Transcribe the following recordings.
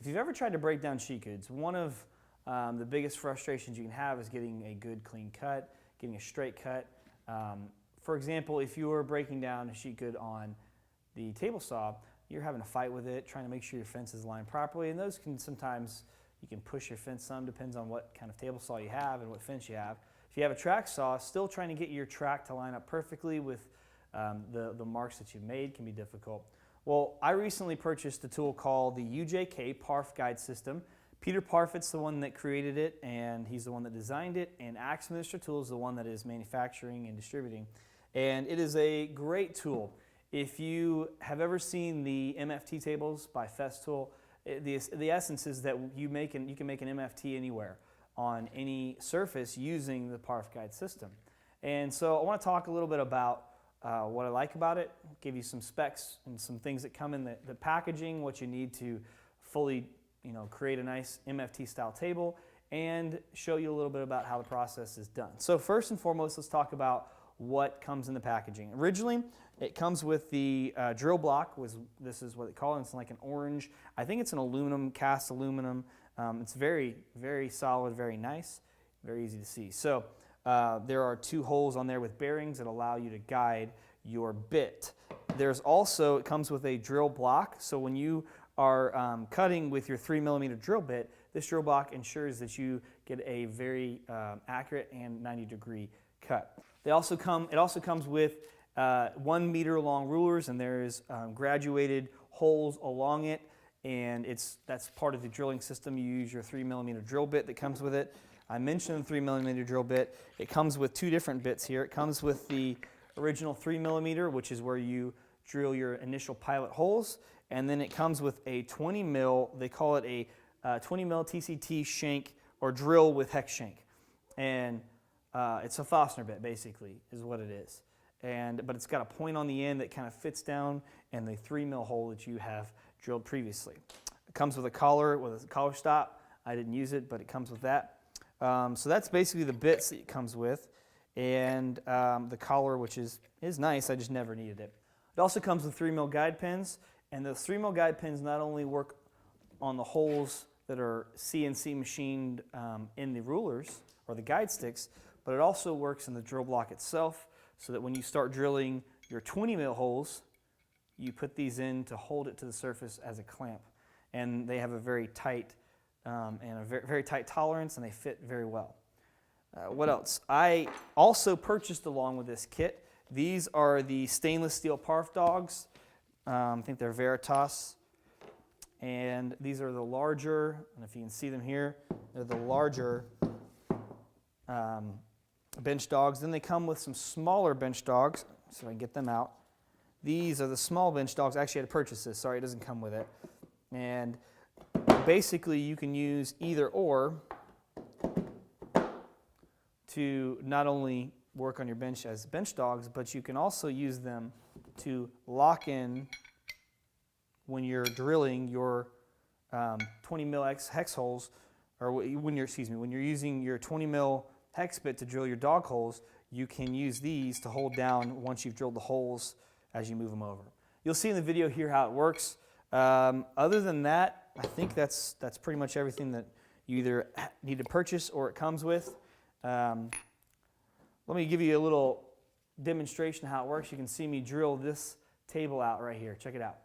If you've ever tried to break down sheet goods, one of the biggest frustrations you can have is getting a good clean cut, getting a straight cut. For example, if you were breaking down a sheet good on the table saw, you're having a fight with it, trying to make sure your fence is lined properly, and those can sometimes, you can push your fence some, depends on what kind of table saw you have and what fence you have. If you have a track saw, still trying to get your track to line up perfectly with the marks that you've made can be difficult. Well, I recently purchased a tool called the UJK Parf guide system. Peter Parfit's the one that created it, and he's the one that designed it, and Axminster Tool is the one that is manufacturing and distributing. And it is a great tool. If you have ever seen the MFT tables by Festool, the essence is that you can make an MFT anywhere on any surface using the Parf guide system. And so I want to talk a little bit about what I like about it, give you some specs and some things that come in the packaging, what you need to fully create a nice MFT style table, and show you a little bit about how the process is done. So first and foremost, let's talk about what comes in the packaging. Originally, it comes with the drill block. This is what they call it. It's like an orange. I think it's an aluminum, cast aluminum. It's very, very solid, very nice, very easy to see. So there are 2 holes on there with bearings that allow you to guide your bit. There's also, it comes with a drill block. So when you are cutting with your 3mm drill bit, this drill block ensures that you get a very accurate and 90-degree cut. It also comes with 1 meter long rulers, and there's graduated holes along it, and that's part of the drilling system. You use your 3mm drill bit that comes with it. I mentioned the 3mm drill bit. It comes with 2 different bits here. It comes with the original 3mm, which is where you drill your initial pilot holes, and then it comes with a 20 mil, they call it a 20 mil TCT shank or drill with hex shank. And it's a Fastener bit, basically, is what it is. But it's got a point on the end that kind of fits down in the 3 mil hole that you have drilled previously. It comes with a collar stop. I didn't use it, but it comes with that. So that's basically the bits that it comes with, and the collar, which is nice. I just never needed it. It also comes with 3 mil guide pins, and those 3 mil guide pins not only work on the holes that are CNC machined in the rulers or the guide sticks, but it also works in the drill block itself, so that when you start drilling your 20 mil holes, you put these in to hold it to the surface as a clamp. And they have a very tight and a very tight tolerance, and they fit very well. What else? I also purchased along with this kit, these are the stainless steel Parf dogs. I think they're Veritas. And these are the larger, and if you can see them here, they're the larger bench dogs. Then they come with some smaller bench dogs, so I can get them out. These are the small bench dogs. Actually, I had to purchase this. Sorry, it doesn't come with it. And basically, you can use either or to not only work on your bench as bench dogs, but you can also use them to lock in when you're drilling your 20 mil hex holes, or when you're using your 20 mil hex bit to drill your dog holes. You can use these to hold down once you've drilled the holes as you move them over. You'll see in the video here how it works. Other than that, I think that's pretty much everything that you either need to purchase or it comes with. Let me give you a little demonstration of how it works. You can see me drill this table out right here. Check it out.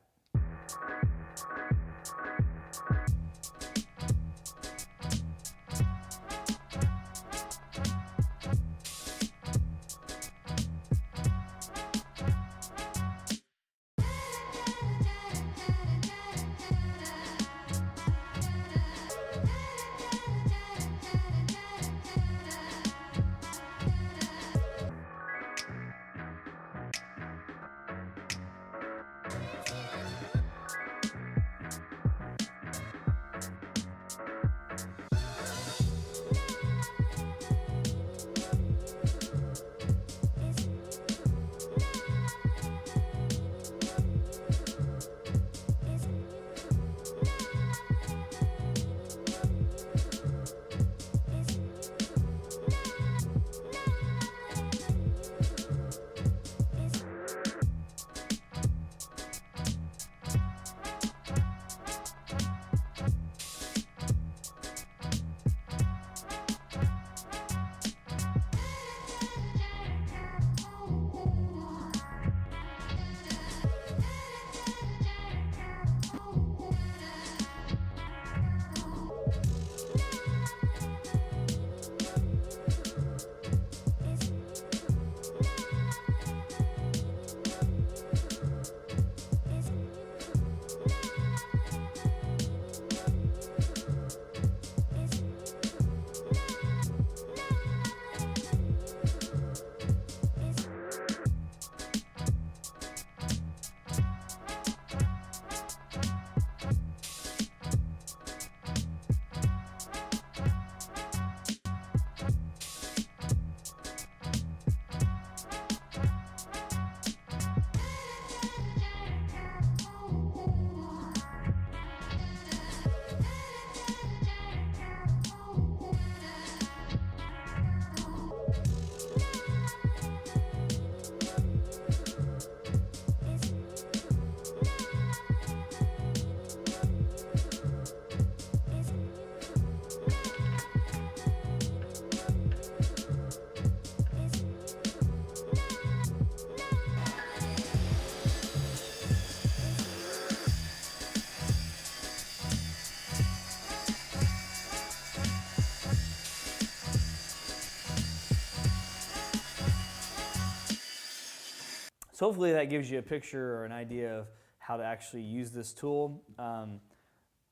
So hopefully that gives you a picture or an idea of how to actually use this tool.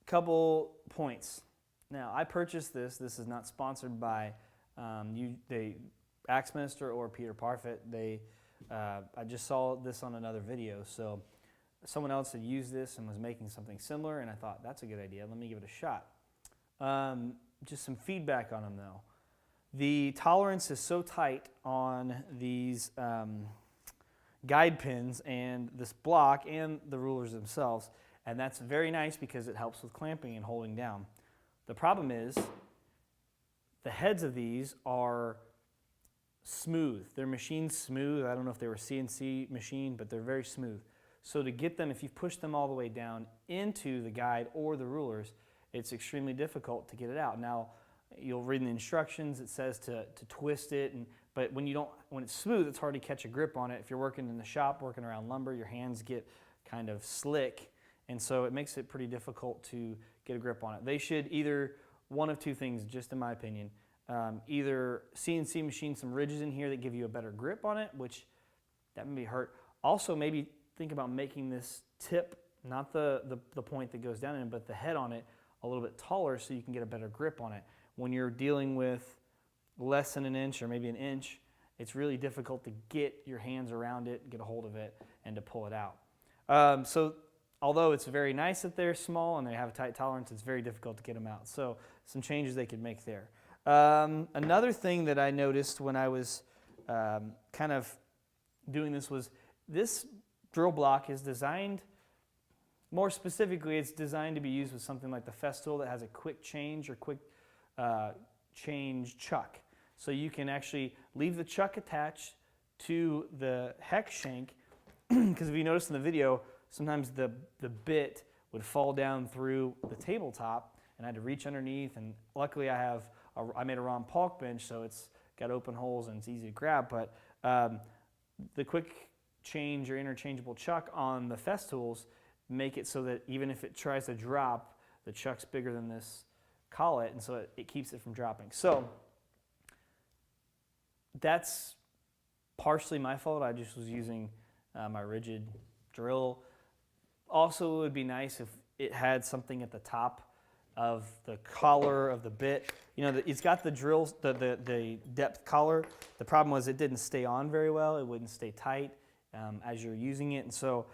Couple points. Now, I purchased this. This is not sponsored by Axminster or Peter Parfit. I just saw this on another video. So someone else had used this and was making something similar, and I thought, that's a good idea. Let me give it a shot. Just some feedback on them, though. The tolerance is so tight on these guide pins and this block and the rulers themselves, and that's very nice because it helps with clamping and holding down. The problem is the heads of these are smooth. They're machined smooth. I don't know if they were CNC machined, but they're very smooth. So to get them, if you push them all the way down into the guide or the rulers, it's extremely difficult to get it out. Now, you'll read in the instructions, it says to twist it, but when it's smooth, it's hard to catch a grip on it. If you're working in the shop, working around lumber, your hands get kind of slick, and so it makes it pretty difficult to get a grip on it. They should either, one of two things, just in my opinion, either CNC machine some ridges in here that give you a better grip on it, which that may hurt. Also, maybe think about making this tip, not the point that goes down in it, but the head on it a little bit taller so you can get a better grip on it. When you're dealing with less than an inch or maybe an inch, it's really difficult to get your hands around it, get a hold of it, and to pull it out. So although it's very nice that they're small and they have a tight tolerance, it's very difficult to get them out. So some changes they could make there. Another thing that I noticed when I was kind of doing this was this drill block is designed, more specifically, it's designed to be used with something like the Festool that has a quick change or quick change chuck. So you can actually leave the chuck attached to the hex shank, because if you notice in the video, sometimes the bit would fall down through the tabletop, and I had to reach underneath, and luckily I made a Ron Paulk bench, so it's got open holes and it's easy to grab, but the quick change or interchangeable chuck on the Festools make it so that even if it tries to drop, the chuck's bigger than this collet, and so it keeps it from dropping. So that's partially my fault. I just was using my rigid drill. Also, it would be nice if it had something at the top of the collar of the bit. You know, it's got the drills, the depth collar. The problem was it didn't stay on very well. It wouldn't stay tight as you're using it, and so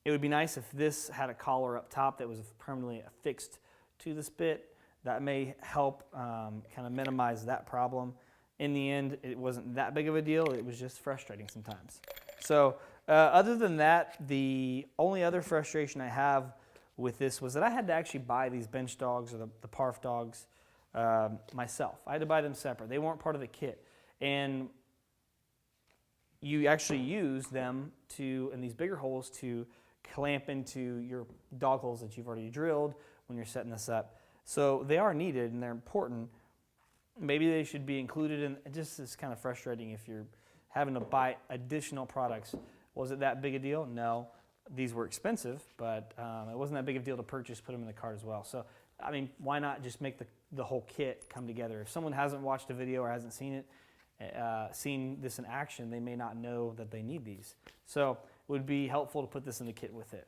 it would be nice if this had a collar up top that was permanently affixed to this bit. That may help kind of minimize that problem. In the end, it wasn't that big of a deal. It was just frustrating sometimes. So other than that, the only other frustration I have with this was that I had to actually buy these bench dogs or the Parf dogs myself. I had to buy them separate. They weren't part of the kit. And you actually use them in these bigger holes to clamp into your dog holes that you've already drilled when you're setting this up. So they are needed and they're important. Maybe they should be included in. It just is kind of frustrating if you're having to buy additional products. Was it that big a deal? No. These were expensive, but it wasn't that big of a deal to put them in the cart as well. So, I mean, why not just make the whole kit come together? If someone hasn't watched a video or hasn't seen this in action, they may not know that they need these. So it would be helpful to put this in the kit with it.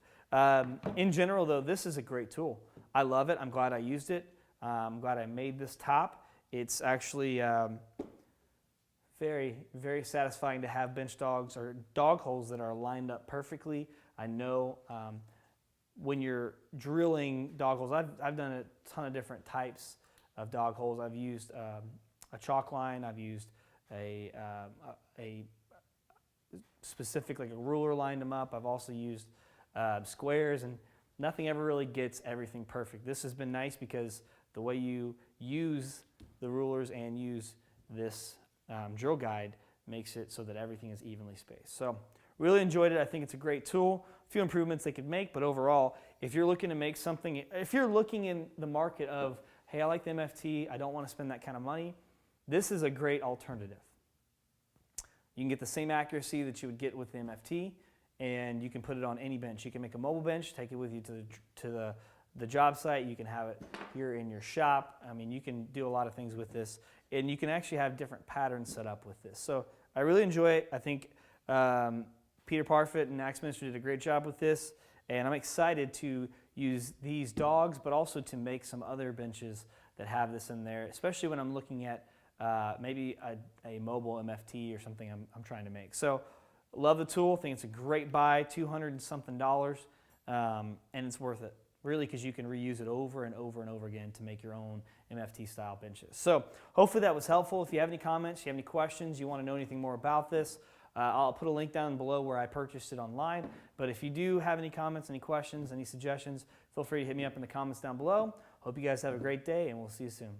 In general, though, this is a great tool. I love it. I'm glad I used it. I'm glad I made this top. It's actually very, very satisfying to have bench dogs or dog holes that are lined up perfectly. I know when you're drilling dog holes, I've done a ton of different types of dog holes. I've used a chalk line. I've used a specific, like a ruler lined them up. I've also used squares, and nothing ever really gets everything perfect. This has been nice because the way you use the rulers and use this drill guide makes it so that everything is evenly spaced. So really enjoyed it. I think it's a great tool. A few improvements they could make, but overall, if you're looking to make something, if you're looking in the market of, hey, I like the MFT, I don't want to spend that kind of money, this is a great alternative. You can get the same accuracy that you would get with the MFT, and you can put it on any bench. You can make a mobile bench, take it with you to the job site. You can have it here in your shop. I mean, you can do a lot of things with this, and you can actually have different patterns set up with this. So I really enjoy it. I think Peter Parfit and Axminster did a great job with this, and I'm excited to use these dogs, but also to make some other benches that have this in there, especially when I'm looking at maybe a mobile MFT or something I'm trying to make. So love the tool. Think it's a great buy, $200 and something, and it's worth it, really, because you can reuse it over and over and over again to make your own MFT style benches. So hopefully that was helpful. If you have any comments, you have any questions, you want to know anything more about this, I'll put a link down below where I purchased it online. But if you do have any comments, any questions, any suggestions, feel free to hit me up in the comments down below. Hope you guys have a great day, and we'll see you soon.